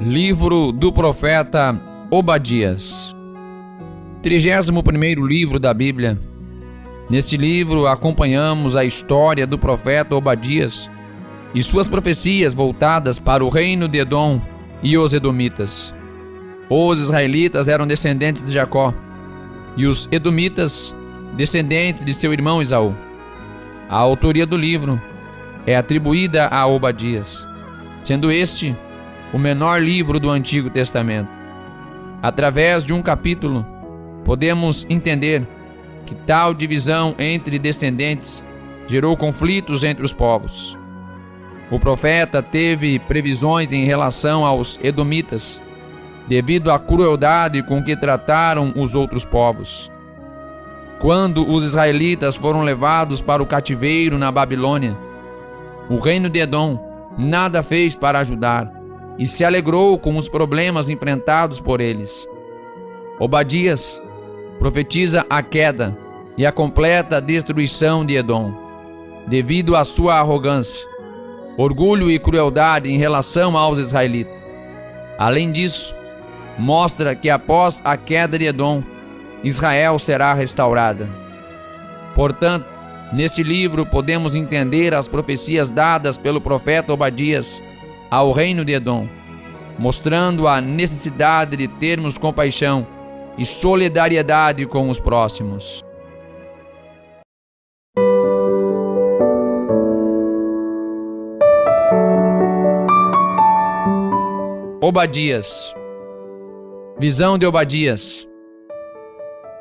Livro do profeta Obadias. 31º livro da Bíblia. Neste livro acompanhamos a história do profeta Obadias e suas profecias voltadas para o reino de Edom e os edomitas. Os israelitas eram descendentes de Jacó e os edomitas descendentes de seu irmão Esaú. A autoria do livro é atribuída a Obadias, sendo este o menor livro do Antigo Testamento. Através de um capítulo, podemos entender que tal divisão entre descendentes gerou conflitos entre os povos. O profeta teve previsões em relação aos edomitas, devido à crueldade com que trataram os outros povos. Quando os israelitas foram levados para o cativeiro na Babilônia, o reino de Edom nada fez para ajudar e se alegrou com os problemas enfrentados por eles. Obadias profetiza a queda e a completa destruição de Edom, devido à sua arrogância, orgulho e crueldade em relação aos israelitas. Além disso, mostra que após a queda de Edom, Israel será restaurada. Portanto, neste livro podemos entender as profecias dadas pelo profeta Obadias ao reino de Edom, mostrando a necessidade de termos compaixão e solidariedade com os próximos. Obadias. Visão de Obadias.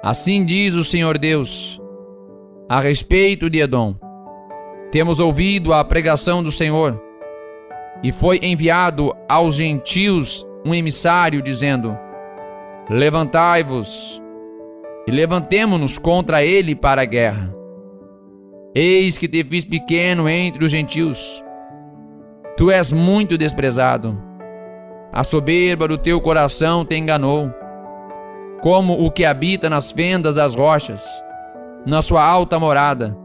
Assim diz o Senhor Deus a respeito de Edom: temos ouvido a pregação do Senhor, e foi enviado aos gentios um emissário dizendo: levantai-vos e levantemo-nos contra ele para a guerra. Eis que te fiz pequeno entre os gentios. Tu és muito desprezado. A soberba do teu coração te enganou, como o que habita nas fendas das rochas, na sua alta morada,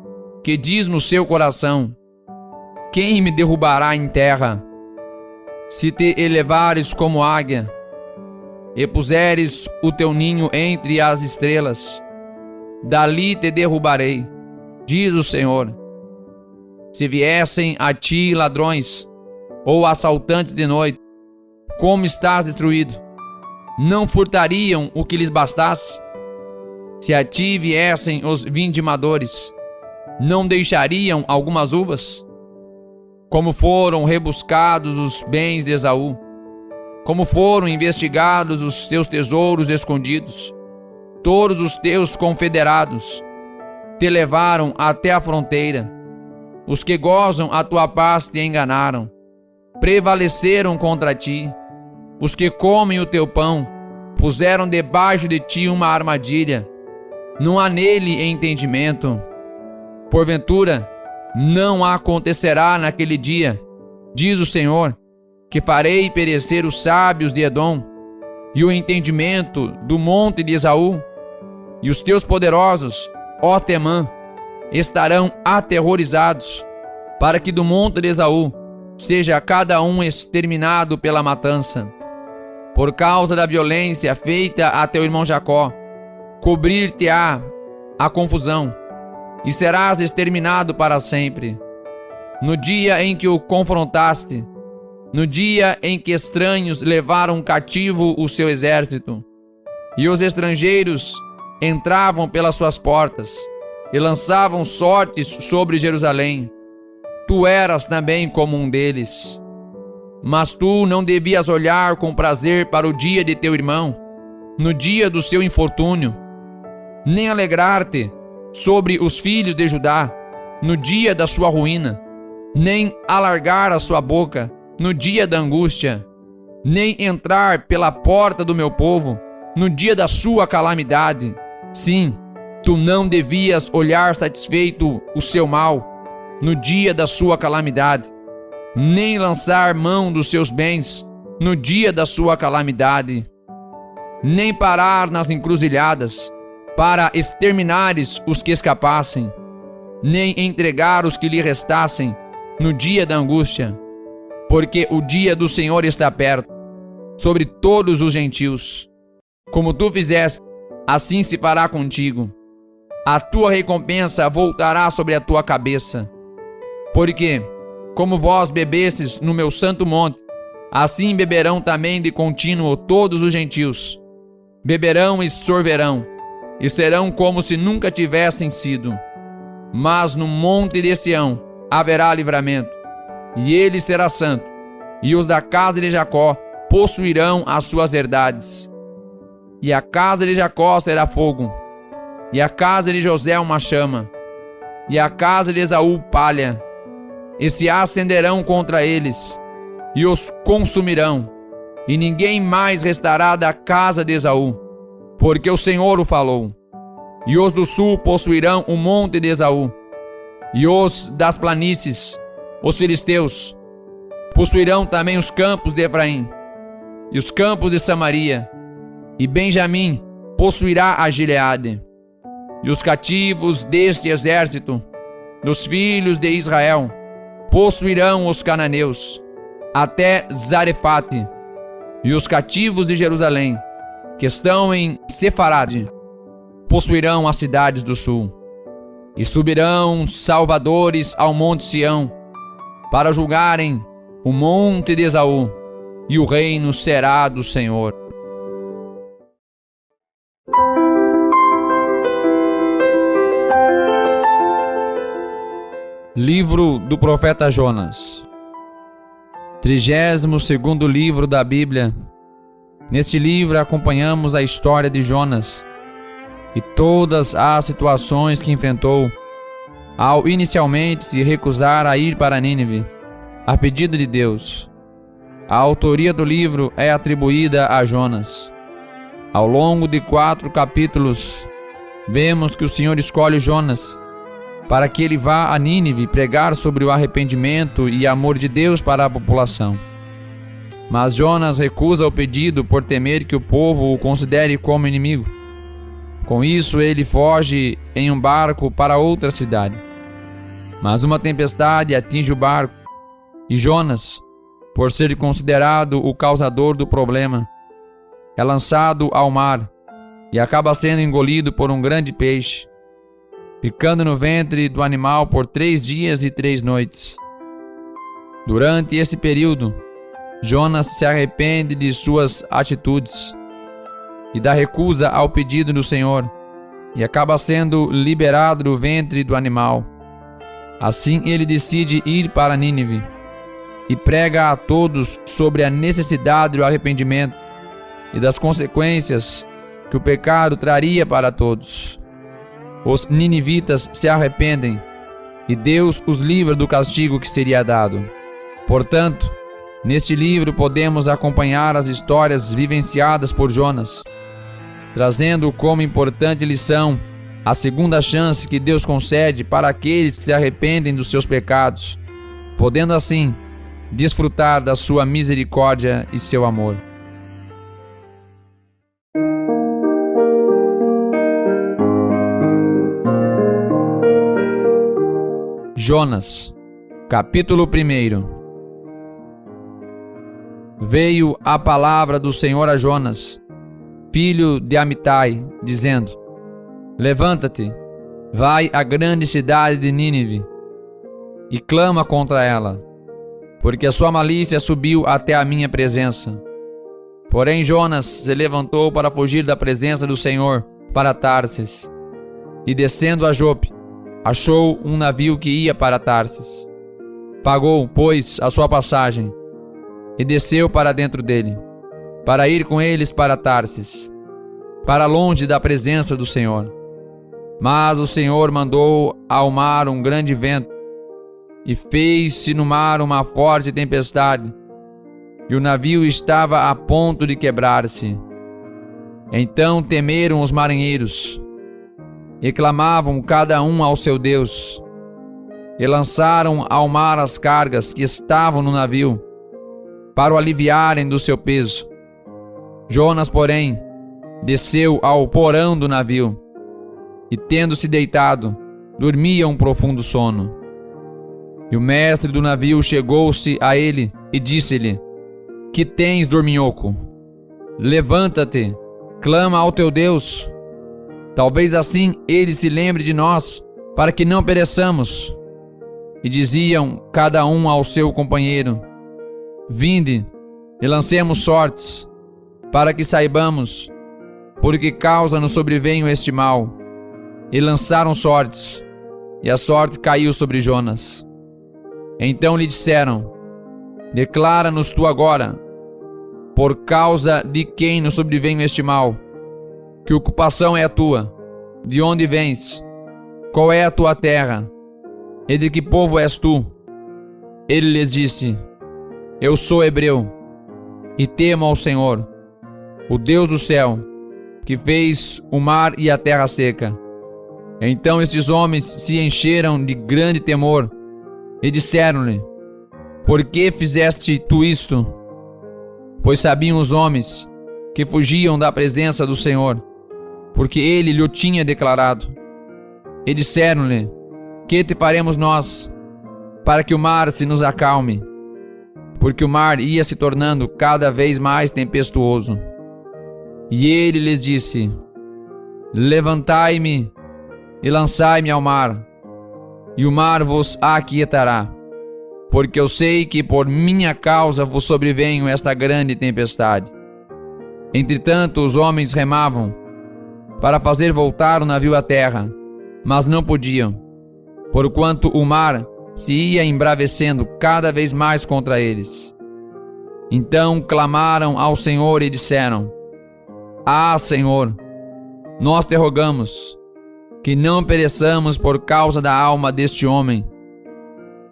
que diz no seu coração: quem me derrubará em terra? Se te elevares como águia, e puseres o teu ninho entre as estrelas, dali te derrubarei, diz o Senhor. Se viessem a ti ladrões ou assaltantes de noite, como estás destruído, não furtariam o que lhes bastasse? Se a ti viessem os vindimadores, não deixariam algumas uvas? Como foram rebuscados os bens de Esaú, como foram investigados os seus tesouros escondidos, todos os teus confederados te levaram até a fronteira. Os que gozam a tua paz te enganaram, prevaleceram contra ti. Os que comem o teu pão puseram debaixo de ti uma armadilha. Não há nele entendimento. Porventura, não acontecerá naquele dia, diz o Senhor, que farei perecer os sábios de Edom e o entendimento do monte de Esaú, e os teus poderosos, ó Temã, estarão aterrorizados, para que do monte de Esaú seja cada um exterminado pela matança. Por causa da violência feita a teu irmão Jacó, cobrir-te-á a confusão, e serás exterminado para sempre. No dia em que o confrontaste, no dia em que estranhos levaram cativo o seu exército, e os estrangeiros entravam pelas suas portas, e lançavam sortes sobre Jerusalém, tu eras também como um deles. Mas tu não devias olhar com prazer para o dia de teu irmão, no dia do seu infortúnio, nem alegrar-te sobre os filhos de Judá, no dia da sua ruína, nem alargar a sua boca no dia da angústia, nem entrar pela porta do meu povo no dia da sua calamidade. Sim, tu não devias olhar satisfeito o seu mal no dia da sua calamidade, nem lançar mão dos seus bens no dia da sua calamidade, nem parar nas encruzilhadas para exterminares os que escapassem, nem entregar os que lhe restassem no dia da angústia, porque o dia do Senhor está perto, sobre todos os gentios. Como tu fizeste, assim se fará contigo. A tua recompensa voltará sobre a tua cabeça. Porque, como vós bebestes no meu santo monte, assim beberão também de contínuo todos os gentios. Beberão e sorverão, e serão como se nunca tivessem sido. Mas no monte de Sião haverá livramento, e ele será santo, e os da casa de Jacó possuirão as suas herdades. E a casa de Jacó será fogo, e a casa de José uma chama, e a casa de Esaú palha, e se acenderão contra eles, e os consumirão, e ninguém mais restará da casa de Esaú, porque o Senhor o falou. E os do sul possuirão o monte de Esaú, e os das planícies, os filisteus, possuirão também os campos de Efraim, e os campos de Samaria, e Benjamim possuirá a Gileade. E os cativos deste exército, dos filhos de Israel, possuirão os cananeus, até Zarefate, e os cativos de Jerusalém, que estão em Sefarade, possuirão as cidades do sul. E subirão salvadores ao monte Sião, para julgarem o monte de Esaú, e o reino será do Senhor. Livro do profeta Jonas. 32º livro da Bíblia. Neste livro acompanhamos a história de Jonas e todas as situações que enfrentou ao inicialmente se recusar a ir para Nínive, a pedido de Deus. A autoria do livro é atribuída a Jonas. Ao longo de 4 capítulos, vemos que o Senhor escolhe Jonas para que ele vá a Nínive pregar sobre o arrependimento e amor de Deus para a população. Mas Jonas recusa o pedido por temer que o povo o considere como inimigo. Com isso, ele foge em um barco para outra cidade. Mas uma tempestade atinge o barco, e Jonas, por ser considerado o causador do problema, é lançado ao mar e acaba sendo engolido por um grande peixe, ficando no ventre do animal por 3 dias e 3 noites. Durante esse período, Jonas se arrepende de suas atitudes e dá recusa ao pedido do Senhor, e acaba sendo liberado do ventre do animal. Assim ele decide ir para Nínive e prega a todos sobre a necessidade do arrependimento e das consequências que o pecado traria para todos. Os ninivitas se arrependem e Deus os livra do castigo que seria dado. Portanto, neste livro podemos acompanhar as histórias vivenciadas por Jonas, trazendo como importante lição a segunda chance que Deus concede para aqueles que se arrependem dos seus pecados, podendo assim desfrutar da sua misericórdia e seu amor. Jonas, capítulo 1. Veio a palavra do Senhor a Jonas, filho de Amitai, dizendo: Levanta-te, vai à grande cidade de Nínive e clama contra ela, porque a sua malícia subiu até a minha presença. Porém Jonas se levantou para fugir da presença do Senhor para Tarsis, e descendo a Jope, achou um navio que ia para Tarsis. Pagou, pois, a sua passagem e desceu para dentro dele, para ir com eles para Tarsis, para longe da presença do Senhor. Mas o Senhor mandou ao mar um grande vento, e fez-se no mar uma forte tempestade, e o navio estava a ponto de quebrar-se. Então temeram os marinheiros, e clamavam cada um ao seu Deus, e lançaram ao mar as cargas que estavam no navio, para o aliviarem do seu peso. Jonas, porém, desceu ao porão do navio, e tendo-se deitado, dormia um profundo sono. E o mestre do navio chegou-se a ele e disse-lhe: Que tens, dorminhoco? Levanta-te, clama ao teu Deus. Talvez assim ele se lembre de nós, para que não pereçamos. E diziam cada um ao seu companheiro: Vinde, e lancemos sortes, para que saibamos por que causa nos sobreveio este mal. E lançaram sortes, e a sorte caiu sobre Jonas. Então lhe disseram: Declara-nos tu agora, por causa de quem nos sobreveio este mal. Que ocupação é a tua? De onde vens? Qual é a tua terra? E de que povo és tu? Ele lhes disse: Eu sou hebreu, e temo ao Senhor, o Deus do céu, que fez o mar e a terra seca. Então estes homens se encheram de grande temor, e disseram-lhe: Por que fizeste tu isto? Pois sabiam os homens que fugiam da presença do Senhor, porque ele lhe tinha declarado. E disseram-lhe: Que te faremos nós, para que o mar se nos acalme? Porque o mar ia se tornando cada vez mais tempestuoso. E ele lhes disse: Levantai-me e lançai-me ao mar, e o mar vos aquietará, porque eu sei que por minha causa vos sobreveio esta grande tempestade. Entretanto, os homens remavam para fazer voltar o navio à terra, mas não podiam, porquanto o mar se ia embravecendo cada vez mais contra eles. Então clamaram ao Senhor e disseram: Ah, Senhor, nós te rogamos que não pereçamos por causa da alma deste homem,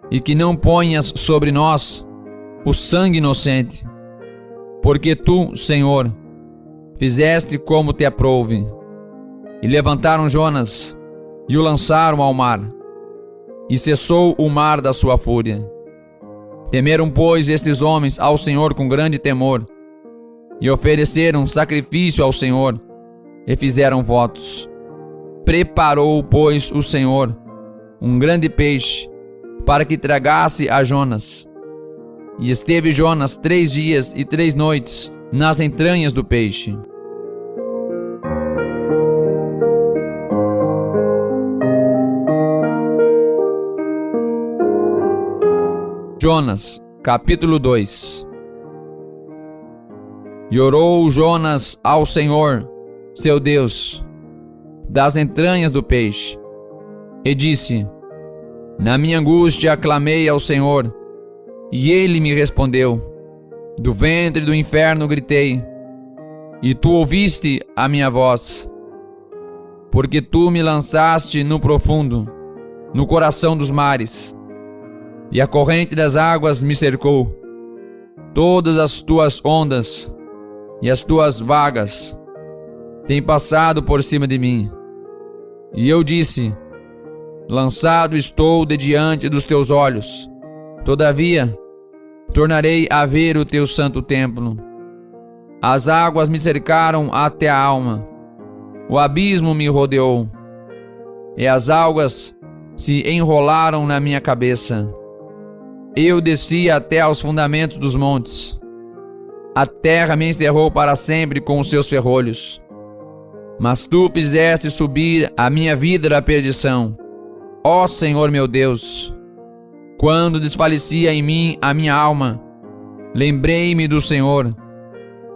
e que não ponhas sobre nós o sangue inocente, porque tu, Senhor, fizeste como te aprouve. E levantaram Jonas e o lançaram ao mar, e cessou o mar da sua fúria. Temeram, pois, estes homens ao Senhor com grande temor, e ofereceram sacrifício ao Senhor, e fizeram votos. Preparou, pois, o Senhor um grande peixe, para que tragasse a Jonas. E esteve Jonas 3 dias e 3 noites nas entranhas do peixe. Jonas, capítulo 2. E orou Jonas ao Senhor, seu Deus, das entranhas do peixe, e disse: Na minha angústia clamei ao Senhor, e ele me respondeu. Do ventre do inferno gritei, e tu ouviste a minha voz. Porque tu me lançaste no profundo, no coração dos mares, e a corrente das águas me cercou. Todas as tuas ondas e as tuas vagas têm passado por cima de mim. E eu disse: Lançado estou de diante dos teus olhos. Todavia, tornarei a ver o teu santo templo. As águas me cercaram até a alma. O abismo me rodeou, e as algas se enrolaram na minha cabeça. Eu desci até aos fundamentos dos montes. A terra me encerrou para sempre com os seus ferrolhos. Mas tu fizeste subir a minha vida da perdição, ó Senhor meu Deus. Quando desfalecia em mim a minha alma, lembrei-me do Senhor,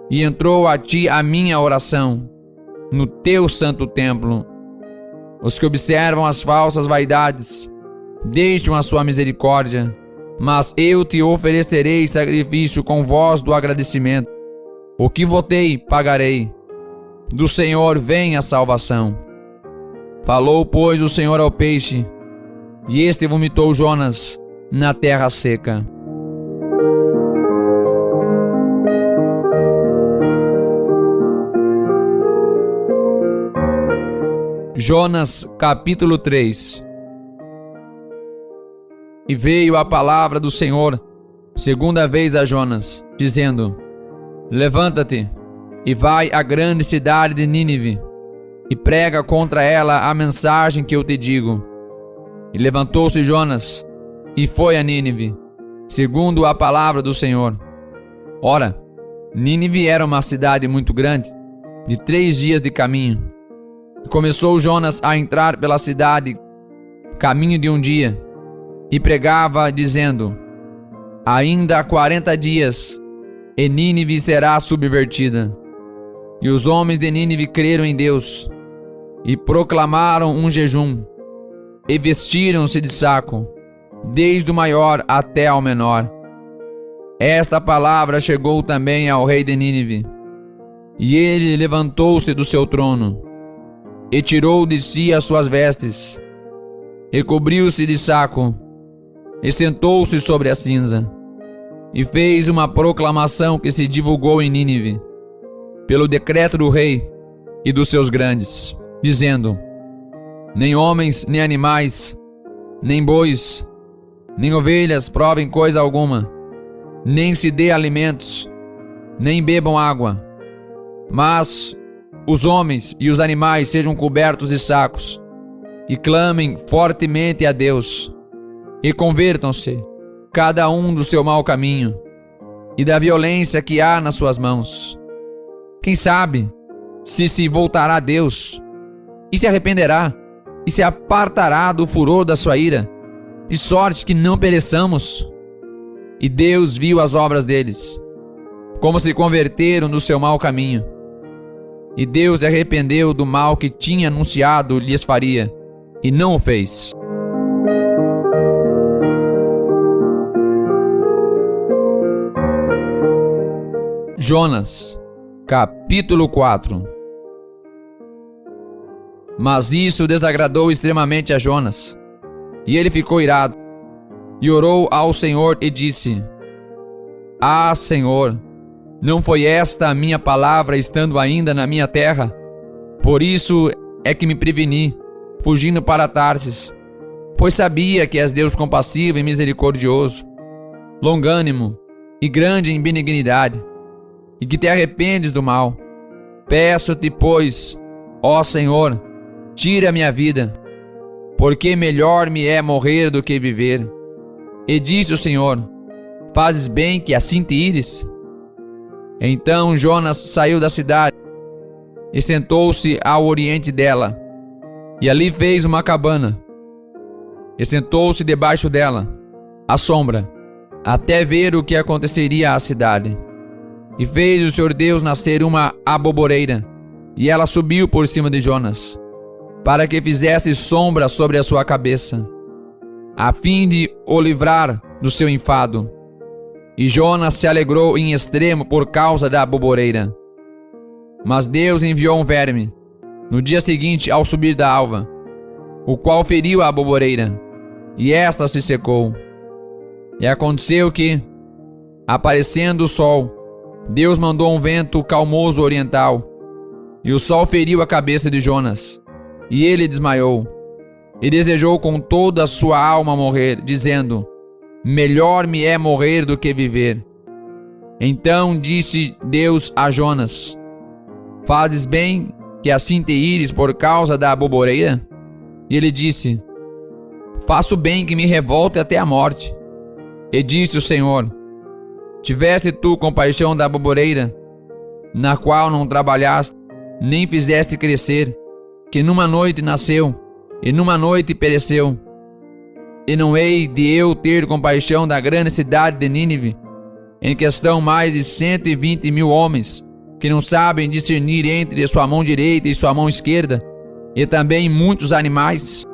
e entrou a ti a minha oração, no teu santo templo. Os que observam as falsas vaidades deixam a sua misericórdia, mas eu te oferecerei sacrifício com voz do agradecimento. O que votei, pagarei. Do Senhor vem a salvação. Falou, pois, o Senhor ao peixe, e este vomitou Jonas na terra seca. Jonas, capítulo 3. E veio a palavra do Senhor segunda vez a Jonas, dizendo: Levanta-te e vai à grande cidade de Nínive, e prega contra ela a mensagem que eu te digo. E levantou-se Jonas, e foi a Nínive, segundo a palavra do Senhor. Ora, Nínive era uma cidade muito grande, de 3 dias de caminho. E começou Jonas a entrar pela cidade, caminho de um dia, e pregava, dizendo: ainda há 40 dias, e Nínive será subvertida. E os homens de Nínive creram em Deus, e proclamaram um jejum, e vestiram-se de saco, desde o maior até ao menor. Esta palavra chegou também ao rei de Nínive, e ele levantou-se do seu trono, e tirou de si as suas vestes, e cobriu-se de saco, e sentou-se sobre a cinza, e fez uma proclamação que se divulgou em Nínive, pelo decreto do rei e dos seus grandes, dizendo: nem homens, nem animais, nem bois, nem ovelhas provem coisa alguma, nem se dê alimentos, nem bebam água, mas os homens e os animais sejam cobertos de sacos, e clamem fortemente a Deus, e convertam-se, cada um do seu mau caminho, e da violência que há nas suas mãos. Quem sabe se voltará a Deus, e se arrependerá, e se apartará do furor da sua ira, de sorte que não pereçamos. E Deus viu as obras deles, como se converteram do seu mau caminho. E Deus se arrependeu do mal que tinha anunciado lhes faria, e não o fez. Jonas, capítulo 4. Mas isso desagradou extremamente a Jonas, e ele ficou irado, e orou ao Senhor e disse: ah, Senhor, não foi esta a minha palavra estando ainda na minha terra? Por isso é que me preveni, fugindo para Tarsis, pois sabia que és Deus compassivo e misericordioso, longânimo e grande em benignidade, e que te arrependes do mal. Peço-te, pois, ó Senhor, tira a minha vida, porque melhor me é morrer do que viver. E disse o Senhor: fazes bem que assim te ires. Então Jonas saiu da cidade e sentou-se ao oriente dela, e ali fez uma cabana, e sentou-se debaixo dela, à sombra, até ver o que aconteceria à cidade. E fez o Senhor Deus nascer uma aboboreira, e ela subiu por cima de Jonas, para que fizesse sombra sobre a sua cabeça, a fim de o livrar do seu enfado. E Jonas se alegrou em extremo por causa da aboboreira. Mas Deus enviou um verme no dia seguinte ao subir da alva, o qual feriu a aboboreira, e esta se secou. E aconteceu que, aparecendo o sol, Deus mandou um vento calmoso oriental, e o sol feriu a cabeça de Jonas, e ele desmaiou, e desejou com toda a sua alma morrer, dizendo: melhor me é morrer do que viver. Então disse Deus a Jonas: fazes bem que assim te ires por causa da aboboreira? E ele disse: faço bem que me revolte até a morte. E disse o Senhor: tiveste tu compaixão da aboboreira, na qual não trabalhaste, nem fizeste crescer, que numa noite nasceu, e numa noite pereceu. E não hei de eu ter compaixão da grande cidade de Nínive, em que estão mais de 120.000 homens, que não sabem discernir entre sua mão direita e sua mão esquerda, e também muitos animais?